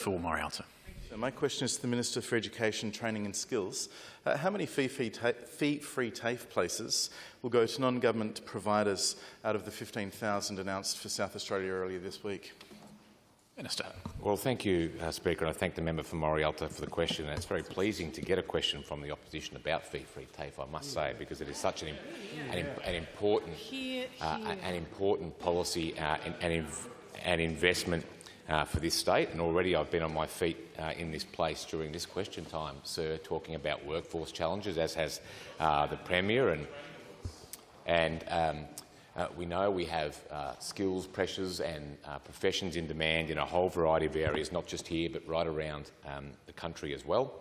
For Morialta. My question is to the Minister for Education, Training and Skills. How many fee-free TAFE places will go to non-government providers out of the 15,000 announced for South Australia earlier this week? Minister. Well, thank you, Speaker, and I thank the member for Morialta for the question. And it's very pleasing to get a question from the opposition about fee-free TAFE, I must say, because it is such an important policy and investment for this state, and already I've been on my feet in this place during this question time, sir, talking about workforce challenges, as has the Premier, and we know we have skills pressures and professions in demand in a whole variety of areas, not just here but right around the country as well.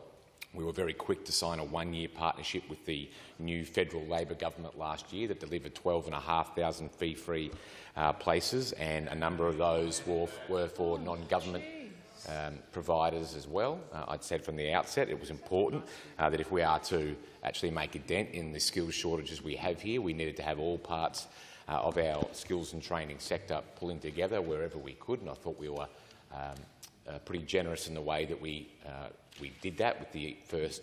We were very quick to sign a one-year partnership with the new federal Labor government last year that delivered 12,500 fee-free places, and a number of those were for non-government providers as well. I'd said from the outset it was important that if we are to actually make a dent in the skills shortages we have here, we needed to have all parts of our skills and training sector pulling together wherever we could, and I thought we were pretty generous in the way that we did that with the first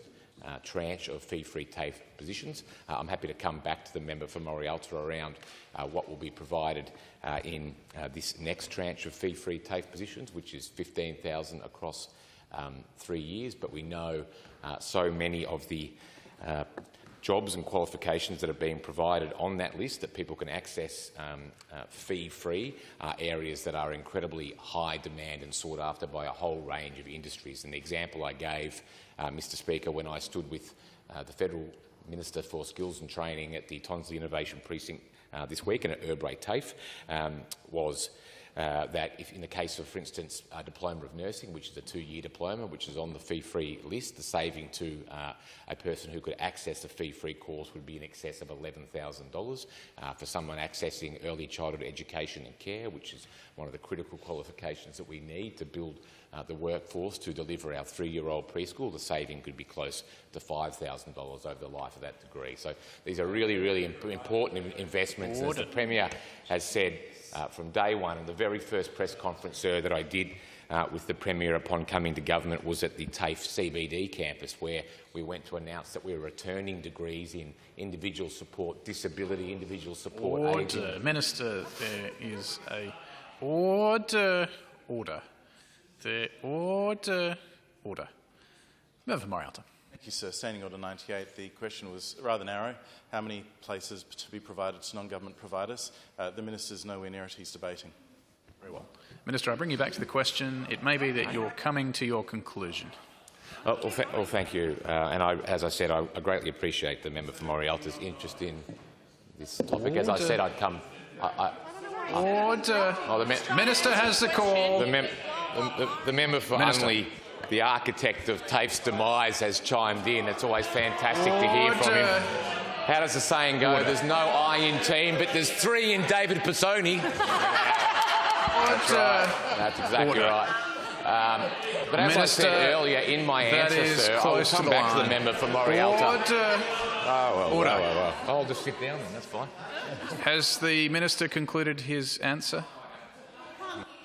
tranche of fee-free TAFE positions. I'm happy to come back to the member for Morialta around what will be provided in this next tranche of fee-free TAFE positions, which is 15,000 across 3 years. But we know so many of the jobs and qualifications that are being provided on that list that people can access fee-free are areas that are incredibly high demand and sought after by a whole range of industries. And the example I gave, Mr Speaker, when I stood with the Federal Minister for Skills and Training at the Tonsley Innovation Precinct this week and at Erbray TAFE was that if in the case of, for instance, a Diploma of Nursing, which is a 2-year diploma, which is on the fee-free list, the saving to a person who could access a fee-free course would be in excess of $11,000. For someone accessing early childhood education and care, which is one of the critical qualifications that we need to build the workforce to deliver our 3-year-old preschool, the saving could be close to $5,000 over the life of that degree. So these are really, really important investments. As the Premier has said from day one, and the very first press conference, sir, that I did with the Premier upon coming to government was at the TAFE CBD campus, where we went to announce that we were returning degrees in individual support, disability, individual support. Order. Minister, there is a order. Order. Member for Morialta. Thank you, sir. Standing Order 98. The question was rather narrow. How many places to be provided to non-government providers? The minister's nowhere near it. He's debating. Very well. Minister, I bring you back to the question. It may be that you're coming to your conclusion. Well, thank you. And as I said, I greatly appreciate the member for Morialta's interest in this topic. Order. As I said, I'd come. Order. Oh, the Minister has the call. The member for Unley, the architect of TAFE's demise, has chimed in. It's always fantastic to hear from him. How does the saying go? There's no I in team, but there's 3 in David Pisoni. That's right. That's exactly right. But as I said earlier in my answer, sir, I will come back to the member for Morialta. Well. I'll just sit down then, that's fine. Has the minister concluded his answer?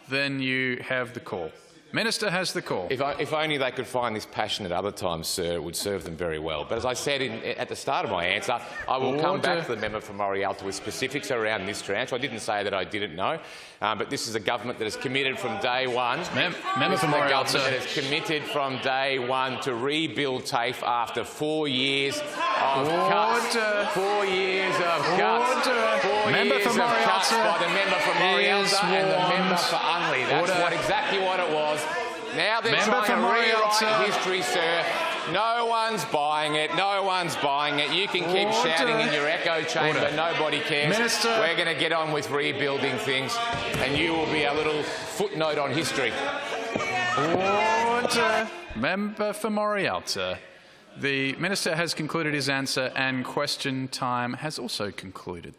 Then you have the call. Minister has the call. If only they could find this passion at other times, sir, it would serve them very well. But as I said at the start of my answer, I will come back to the member from Morialta with specifics around this tranche. I didn't say that I didn't know, but this is a government that is committed from day one. Member from Morialta. That is committed from day one to rebuild TAFE after 4 years of cuts. 4 years of cuts. 4 years of cuts by the member from Morialta and the member for Unley. That's exactly what it was. Now they're trying to rewrite history, sir. No one's buying it. No one's buying it. You can keep shouting in your echo chamber. Nobody cares. Minister. We're going to get on with rebuilding things, and you will be a little footnote on history. Order. Member for Morialta. The minister has concluded his answer, and question time has also concluded.